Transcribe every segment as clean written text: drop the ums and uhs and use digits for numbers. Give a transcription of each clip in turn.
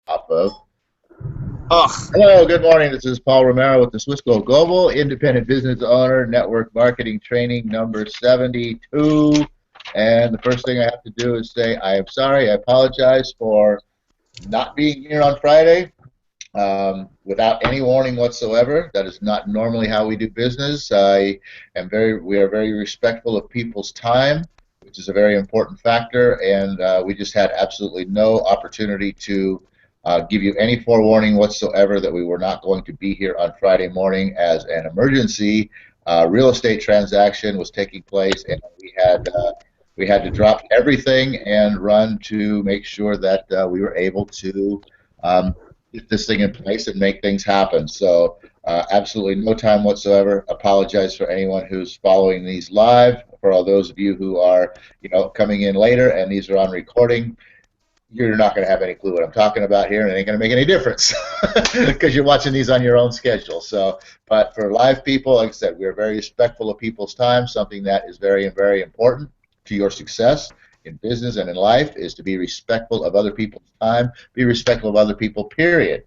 off of. Ugh. Hello, good morning. This is Paul Romero with the Swissco Global, Independent Business Owner, Network Marketing Training number 72. And the first thing I have to do is say I am sorry. I apologize for not being here on Friday without any warning whatsoever. That is not normally how we do business. We are very respectful of people's time, which is a very important factor, and we just had absolutely no opportunity to give you any forewarning whatsoever that we were not going to be here on Friday morning as an emergency real estate transaction was taking place, and we had to drop everything and run to make sure that we were able to get this thing in place and make things happen. So absolutely no time whatsoever. Apologize for anyone who's following these live. For all those of you who are, coming in later and these are on recording, you're not going to have any clue what I'm talking about here, and it ain't going to make any difference because you're watching these on your own schedule. So, but for live people, like I said, we're very respectful of people's time. Something that is very, very important to your success in business and in life is to be respectful of other people's time, be respectful of other people, period.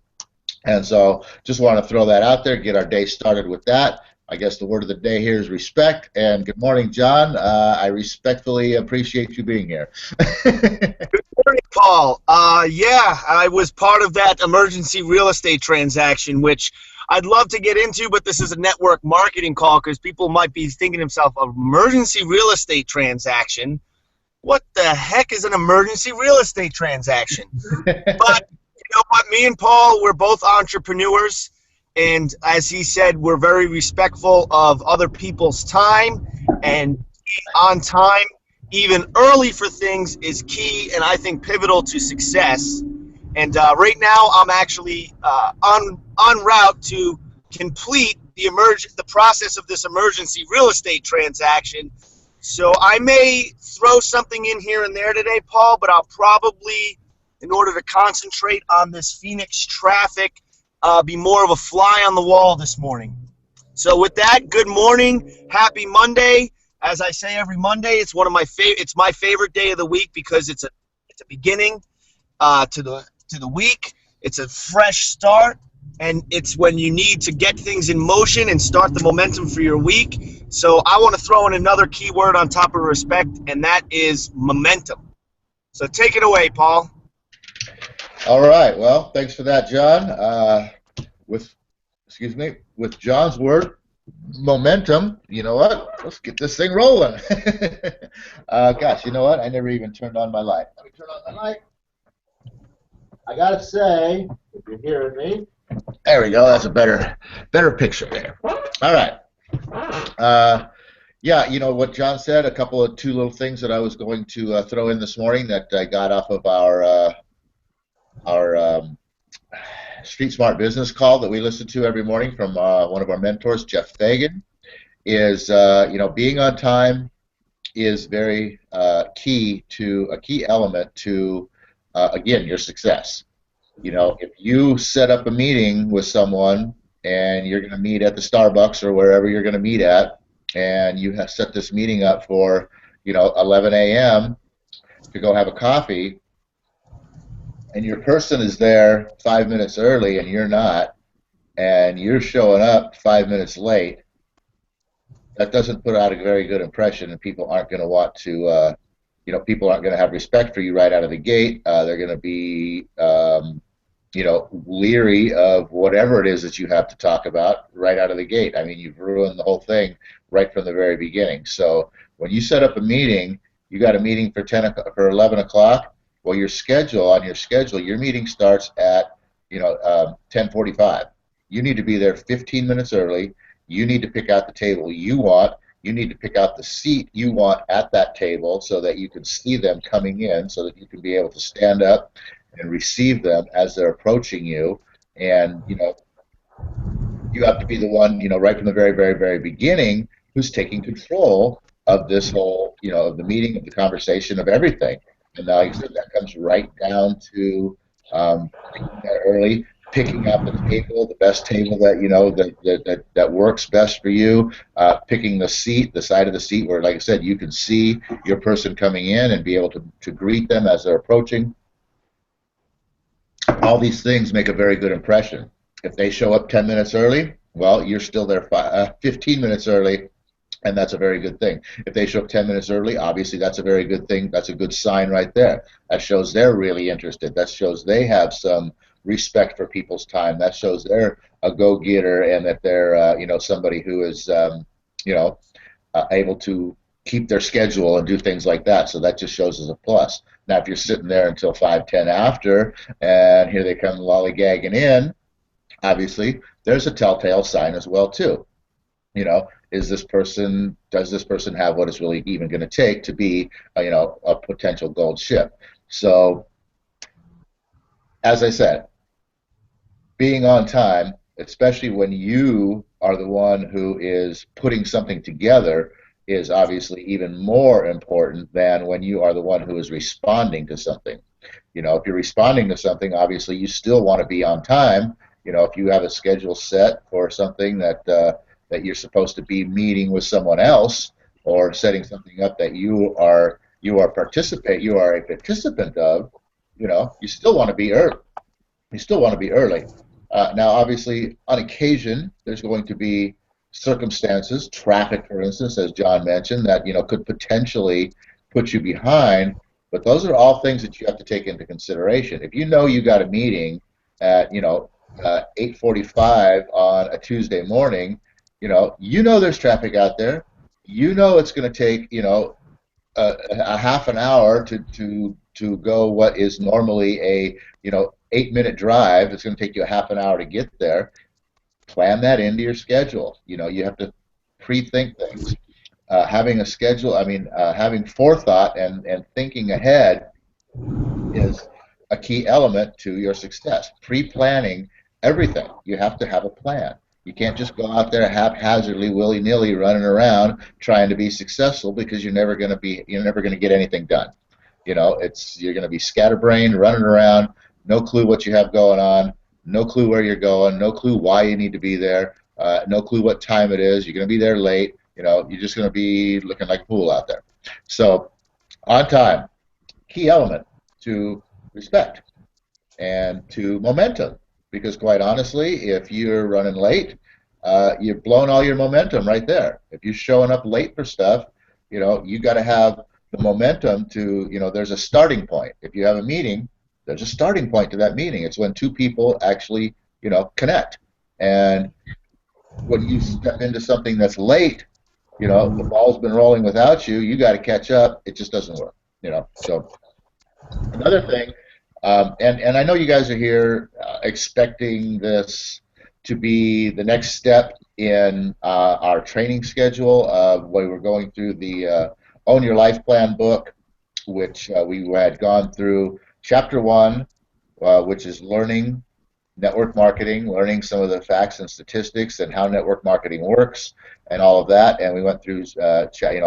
And so just want to throw that out there, get our day started with that. I guess the word of the day here is respect. And good morning, John. I respectfully appreciate you being here. Good morning, Paul. Yeah, I was part of that emergency real estate transaction, which I'd love to get into, but this is a network marketing call because people might be thinking to themselves, emergency real estate transaction? What the heck is an emergency real estate transaction? But you know what? Me and Paul, we're both entrepreneurs. And as he said, we're very respectful of other people's time, and being on time, even early for things, is key and I think pivotal to success. And right now, I'm actually en route to complete the process of this emergency real estate transaction. So I may throw something in here and there today, Paul, but I'll probably, in order to concentrate on this Phoenix traffic, be more of a fly on the wall this morning. So with that, good morning, happy Monday. As I say every Monday, it's one of my it's my favorite day of the week because it's a beginning to the week. It's a fresh start, and it's when you need to get things in motion and start the momentum for your week. So I want to throw in another key word on top of respect, and that is momentum. So take it away, Paul. All right. Well, thanks for that, John. With John's word, momentum. You know what? Let's get this thing rolling. Gosh, you know what? I never even turned on my light. Let me turn on my light. I gotta say, if you're hearing me, there we go. That's a better picture there. All right. Yeah, you know what John said. Two little things that I was going to throw in this morning that I got off of our Street Smart Business call that we listen to every morning from one of our mentors, Jeff Fagan, is being on time is very key element to again, your success. If you set up a meeting with someone and you're going to meet at the Starbucks or wherever you're going to meet at, and you have set this meeting up for 11 a.m. to go have a coffee, and your person is there 5 minutes early and you're not, and you're showing up 5 minutes late, that doesn't put out a very good impression, and people aren't going to want to, people aren't going to have respect for you right out of the gate. They're going to be, leery of whatever it is that you have to talk about right out of the gate. I mean, you've ruined the whole thing right from the very beginning. So when you set up a meeting, you got a meeting for 11 o'clock. Well, your meeting starts at 10:45. You need to be there 15 minutes early. You need to pick out the table you want. You need to pick out the seat you want at that table so that you can see them coming in, so that you can be able to stand up and receive them as they're approaching you. And you have to be the one, right from the very, very, very beginning, who's taking control of this whole, of the meeting, of the conversation, of everything. And like I said, that comes right down to early, picking up the table, the best table that works best for you, picking the seat, the side of the seat where, like I said, you can see your person coming in and be able to greet them as they're approaching. All these things make a very good impression. If they show up 10 minutes early, well, you're still there 15 minutes early, and that's a very good thing. If they show up 10 minutes early, obviously that's a very good thing. That's a good sign right there. That shows they're really interested. That shows they have some respect for people's time. That shows they're a go-getter and that they're somebody who is able to keep their schedule and do things like that. So that just shows as a plus. Now, if you're sitting there until 5:10 after, and here they come lollygagging in, obviously there's a telltale sign as well too. Does this person have what it's really even going to take to be, a potential gold ship? So, as I said, being on time, especially when you are the one who is putting something together, is obviously even more important than when you are the one who is responding to something. If you're responding to something, obviously you still want to be on time. If you have a schedule set for something that you're supposed to be meeting with someone else or setting something up that you are a participant of, you still want to be early. You still want to be early. Now, obviously, on occasion, there's going to be circumstances, traffic, for instance, as John mentioned, that could potentially put you behind. But those are all things that you have to take into consideration. If you know you got a meeting at 8:45 on a Tuesday morning, there's traffic out there. It's going to take a half an hour to go what is normally a 8-minute drive. It's going to take you a half an hour to get there. Plan that into your schedule. You have to pre-think things. Having a schedule, having forethought and thinking ahead is a key element to your success. Pre-planning everything. You have to have a plan. You can't just go out there haphazardly, willy-nilly, running around trying to be successful, because you're never going to get anything done. You're going to be scatterbrained, running around, no clue what you have going on, no clue where you're going, no clue why you need to be there, no clue what time it is. You're going to be there late. You're just going to be looking like a fool out there. So, on time, key element to respect and to momentum. Because quite honestly, if you're running late, you've blown all your momentum right there. If you're showing up late for stuff, you got to have the momentum to, there's a starting point. If you have a meeting, there's a starting point to that meeting. It's when two people actually, connect. And when you step into something that's late, the ball's been rolling without you. You got to catch up. It just doesn't work. So another thing. And I know you guys are here expecting this to be the next step in our training schedule. When we're going through the Own Your Life Plan book, which we had gone through Chapter 1, which is learning network marketing, learning some of the facts and statistics and how network marketing works and all of that. And we went through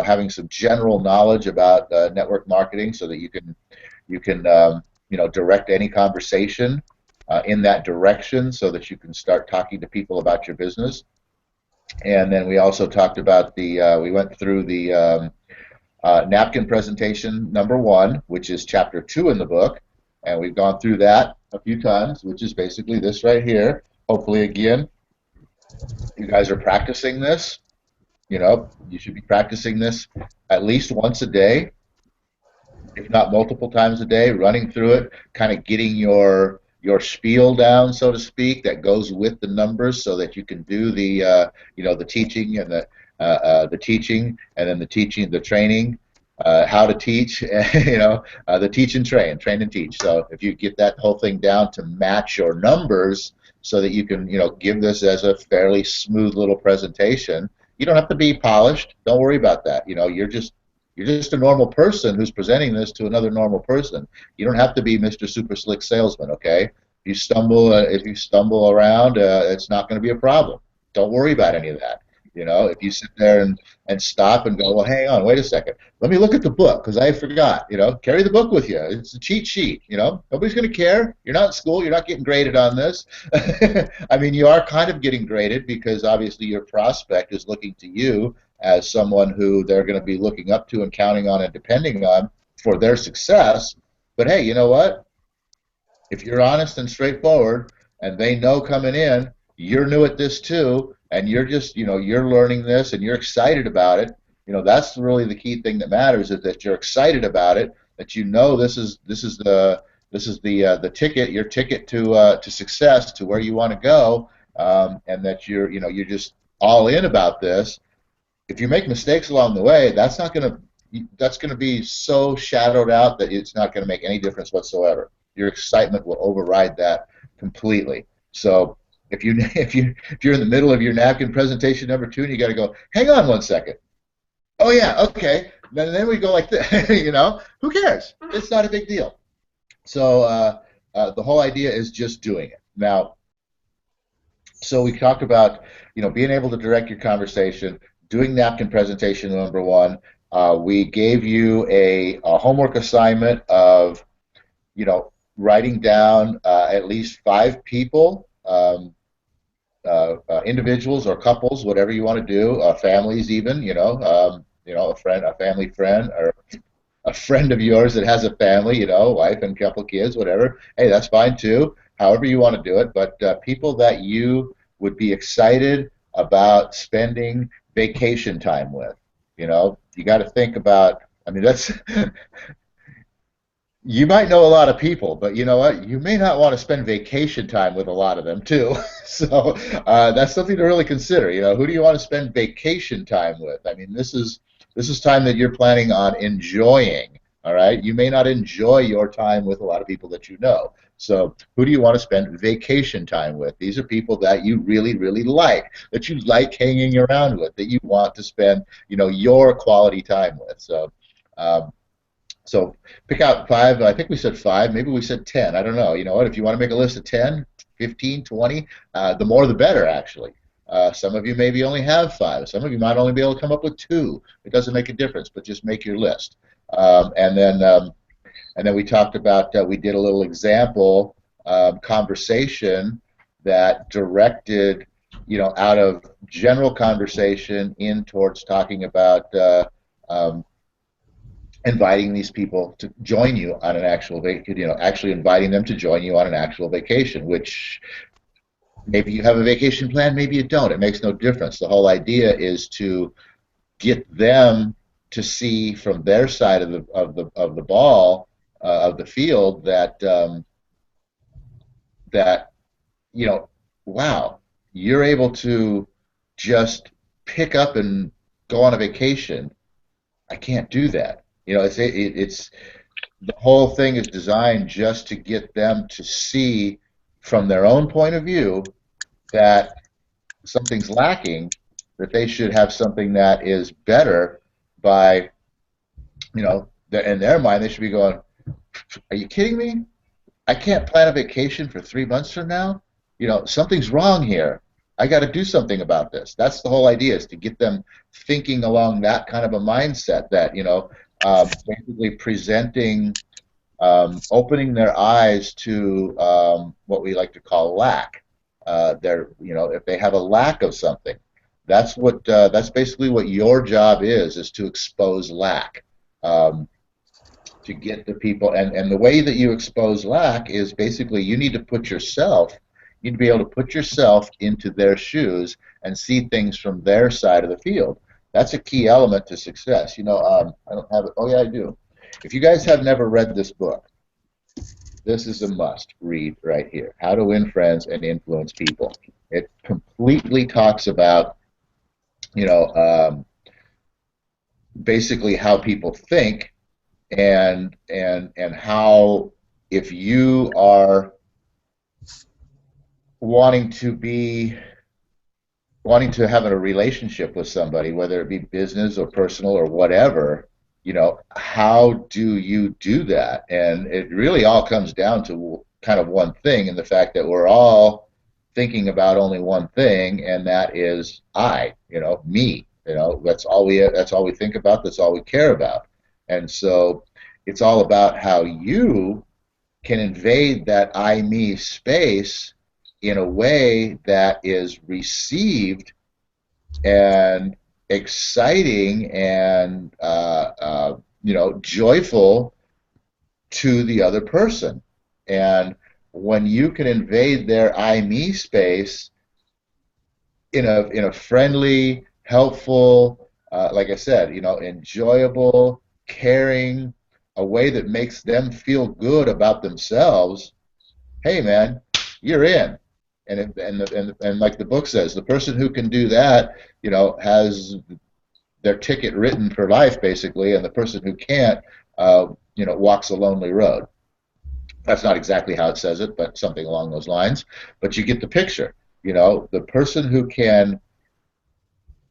having some general knowledge about network marketing so that you can direct any conversation in that direction so that you can start talking to people about your business. And then we also talked about we went through the napkin presentation number 1, which is chapter 2 in the book. And we've gone through that a few times, which is basically this right here. Hopefully, again, you guys are practicing this. You should be practicing this at least once a day, if not multiple times a day, running through it, kind of getting your spiel down, so to speak, that goes with the numbers, so that you can do the the teaching and the teaching, and then the training, how to teach, the teach and train and teach. So if you get that whole thing down to match your numbers, so that you can give this as a fairly smooth little presentation. You don't have to be polished. Don't worry about that. You're just a normal person who's presenting this to another normal person. You don't have to be Mr. Super Slick Salesman, okay? If you stumble around, it's not going to be a problem. Don't worry about any of that. If you sit there and stop and go, well, hang on, wait a second. Let me look at the book, because I forgot. Carry the book with you. It's a cheat sheet. Nobody's going to care. You're not in school. You're not getting graded on this. You are kind of getting graded, because obviously your prospect is looking to you as someone who they're going to be looking up to and counting on and depending on for their success. But hey, you know what? if you're honest and straightforward, and they know coming in, you're new at this too, and you're just, you're learning this and you're excited about it. That's really the key thing that matters, is that you're excited about it, that this is the ticket, your ticket to success, to where you want to go, and that you're just all in about this. If you make mistakes along the way, that's going to be so shadowed out that it's not going to make any difference whatsoever. Your excitement will override that completely. So if you're in the middle of your napkin presentation number 2 and you got to go, hang on 1 second. Oh yeah, okay. Then we go like this. Who cares? It's not a big deal. So the whole idea is just doing it. Now, so we talked about being able to direct your conversation, doing napkin presentation number 1. We gave you a homework assignment of writing down at least 5 people, individuals or couples, whatever you want to do, families even, a family friend, or a friend of yours that has a family, wife and couple kids, whatever. Hey, that's fine too. However you want to do it, but people that you would be excited about spending vacation time with. You got to think about. I mean, that's you might know a lot of people, but you know what? You may not want to spend vacation time with a lot of them too. So that's something to really consider. Who do you want to spend vacation time with? I mean, this is time that you're planning on enjoying. All right, you may not enjoy your time with a lot of people that you know. So who do you want to spend vacation time with? These are people that you really, really like, that you like hanging around with, that you want to spend, your quality time with. So pick out 5. I think we said 5. Maybe we said 10. I don't know. You know what? If you want to make a list of 10, 15, 20, the more the better, actually. Some of you maybe only have 5. Some of you might only be able to come up with 2. It doesn't make a difference, but just make your list. And then we talked about, we did a little example conversation that directed, out of general conversation in towards talking about inviting these people to join you on an actual vacation, actually inviting them to join you on an actual vacation, which maybe you have a vacation plan, maybe you don't. It makes no difference. The whole idea is to get them to see from their side of the ball, of the field, that that wow, you're able to just pick up and go on a vacation. I can't do that. It's the whole thing is designed just to get them to see from their own point of view that something's lacking, that they should have something that is better by, in their mind, they should be going, are you kidding me? I can't plan a vacation for 3 months from now? Something's wrong here. I got to do something about this. That's the whole idea, is to get them thinking along that kind of a mindset, that, basically presenting, opening their eyes to what we like to call lack. If they have a lack of something, that's basically what your job is to expose lack, to get the people, and the way that you expose lack is basically you need to be able to put yourself into their shoes and see things from their side of the field. That's a key element to success. I don't have it. Oh yeah, I do. If you guys have never read this book, this is a must read right here. How to Win Friends and Influence People. It completely talks about, basically how people think, and how, if you are wanting to have a relationship with somebody, whether it be business or personal or whatever, how do you do that? And it really all comes down to kind of one thing, and the fact that we're all thinking about only one thing, and that is me. That's all we think about. That's all we care about. And so it's all about how you can invade that I, me space in a way that is received and exciting and joyful to the other person. And when you can invade their I me space in a friendly, helpful, like I said, enjoyable, caring, a way that makes them feel good about themselves, hey man, you're in. And like the book says, the person who can do that, has their ticket written for life basically, and the person who can't, walks a lonely road. That's not exactly how it says it, but something along those lines. But you get the picture. The person who can,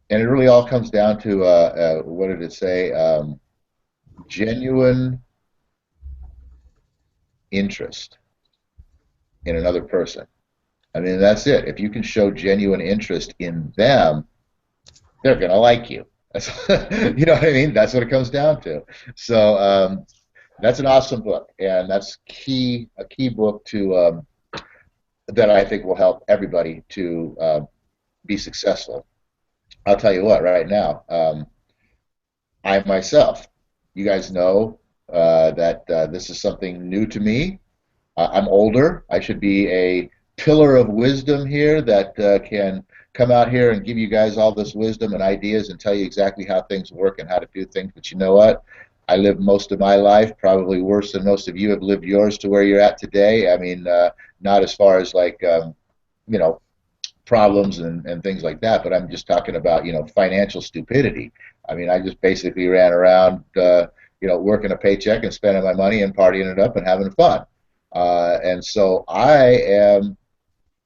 and it really all comes down to what did it say? Genuine interest in another person. I mean, that's it. If you can show genuine interest in them, they're going to like you. That's, you know what I mean? That's what it comes down to. So that's an awesome book, and that's a key book to that I think will help everybody to be successful. I'll tell you what, right now, I myself, you guys know that this is something new to me. I'm older. I should be a pillar of wisdom here that can come out here and give you guys all this wisdom and ideas and tell you exactly how things work and how to do things. But you know what? I lived most of my life, probably worse than most of you have lived yours to where you're at today. I mean, not as far as like, you know, problems and things like that, but I'm just talking about, financial stupidity. I mean, I just basically ran around, working a paycheck and spending my money and partying it up and having fun. And so I am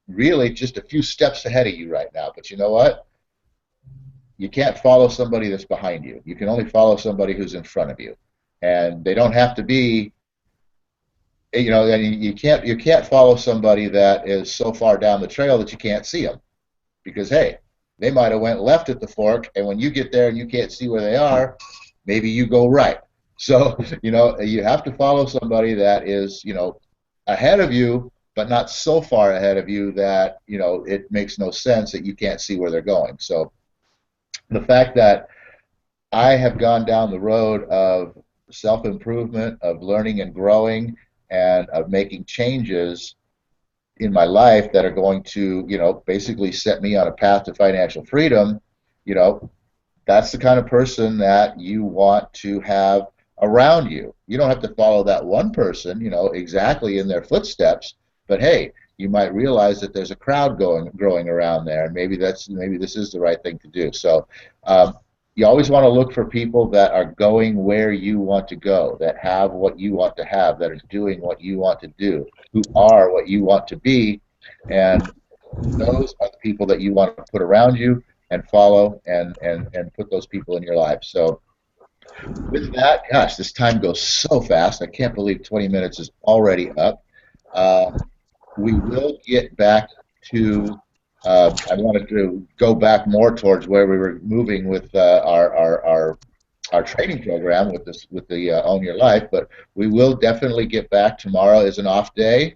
really just a few steps ahead of you right now. But you know what? You can't follow somebody that's behind you. You can only follow somebody who's in front of you. And they don't have to be, and you can't follow somebody that is so far down the trail that you can't see them. Because hey, they might have went left at the fork, and when you get there and you can't see where they are, maybe you go right. So, you have to follow somebody that is, ahead of you, but not so far ahead of you that, it makes no sense that you can't see where they're going. So the fact that I have gone down the road of self-improvement, of learning and growing, and of making changes in my life that are going to, basically set me on a path to financial freedom, you know, that's the kind of person that you want to have around you. You don't have to follow that one person, exactly in their footsteps, but hey, you might realize that there's a crowd growing around there, and maybe this is the right thing to do. So you always want to look for people that are going where you want to go, that have what you want to have, that are doing what you want to do, who are what you want to be, and those are the people that you want to put around you and follow and put those people in your life. So with that, gosh, this time goes so fast. I can't believe 20 minutes is already up. Uh, we will get back to. I wanted to go back more towards where we were moving with our training program with the Own Your Life, but we will definitely get back. Tomorrow is an off day.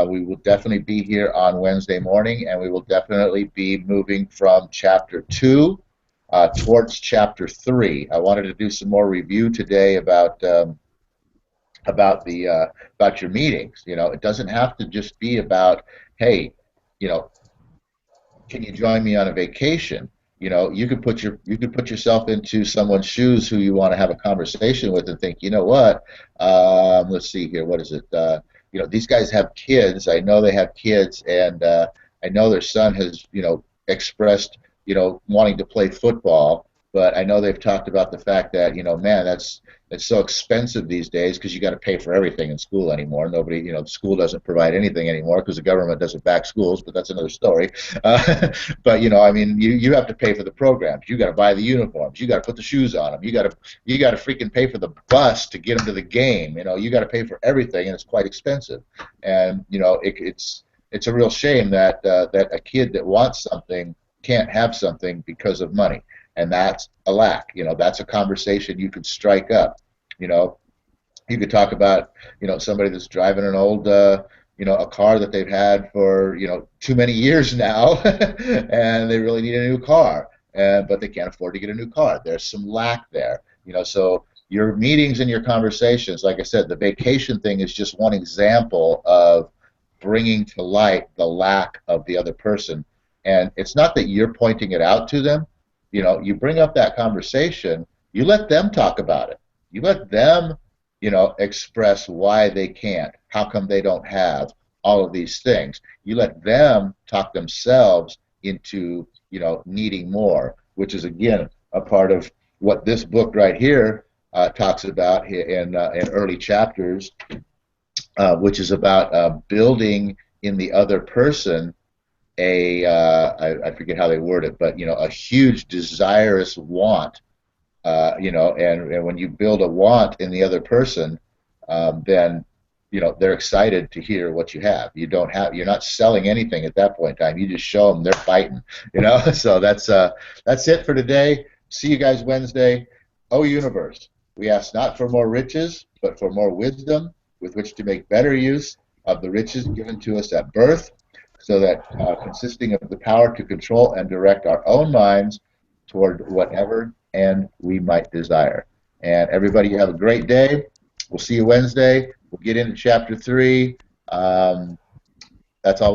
We will definitely be here on Wednesday morning, and we will definitely be moving from Chapter 2 towards Chapter 3. I wanted to do some more review today about your meetings. It doesn't have to just be about, hey, you know, can you join me on a vacation? You could put yourself into someone's shoes who you want to have a conversation with and think, you know what? Let's see here. What is it? These guys have kids. I know they have kids, and I know their son has, expressed, wanting to play football. But I know they've talked about the fact that, man, it's so expensive these days because you got to pay for everything in school anymore. Nobody, school doesn't provide anything anymore because the government doesn't back schools, but that's another story. But, I mean, you have to pay for the programs. You got to buy the uniforms. You got to put the shoes on them. You got to freaking pay for the bus to get them to the game. You got to pay for everything, and it's quite expensive. And, it's a real shame that that a kid that wants something can't have something because of money. And that's a lack. That's a conversation you could strike up. You could talk about, somebody that's driving an old, a car that they've had for, too many years now, and they really need a new car, but they can't afford to get a new car. There's some lack there. So your meetings and your conversations, like I said, the vacation thing is just one example of bringing to light the lack of the other person. And it's not that you're pointing it out to them. You know, you bring up that conversation, you let them talk about it. You let them, you know, express why they can't, how come they don't have, all of these things. You let them talk themselves into, you know, needing more, which is, again, a part of what this book right here talks about in early chapters, which is about building in the other person I forget how they word it, but, you know, a huge desirous want, you know, and when you build a want in the other person, then, you know, they're excited to hear what you have. You're not selling anything at that point in time. You just show them they're fighting, you know. So that's it for today. See you guys Wednesday. Oh, universe, we ask not for more riches, but for more wisdom with which to make better use of the riches given to us at birth, so that consisting of the power to control and direct our own minds toward whatever end we might desire. And everybody, you have a great day. We'll see you Wednesday. We'll get into chapter 3. That's all we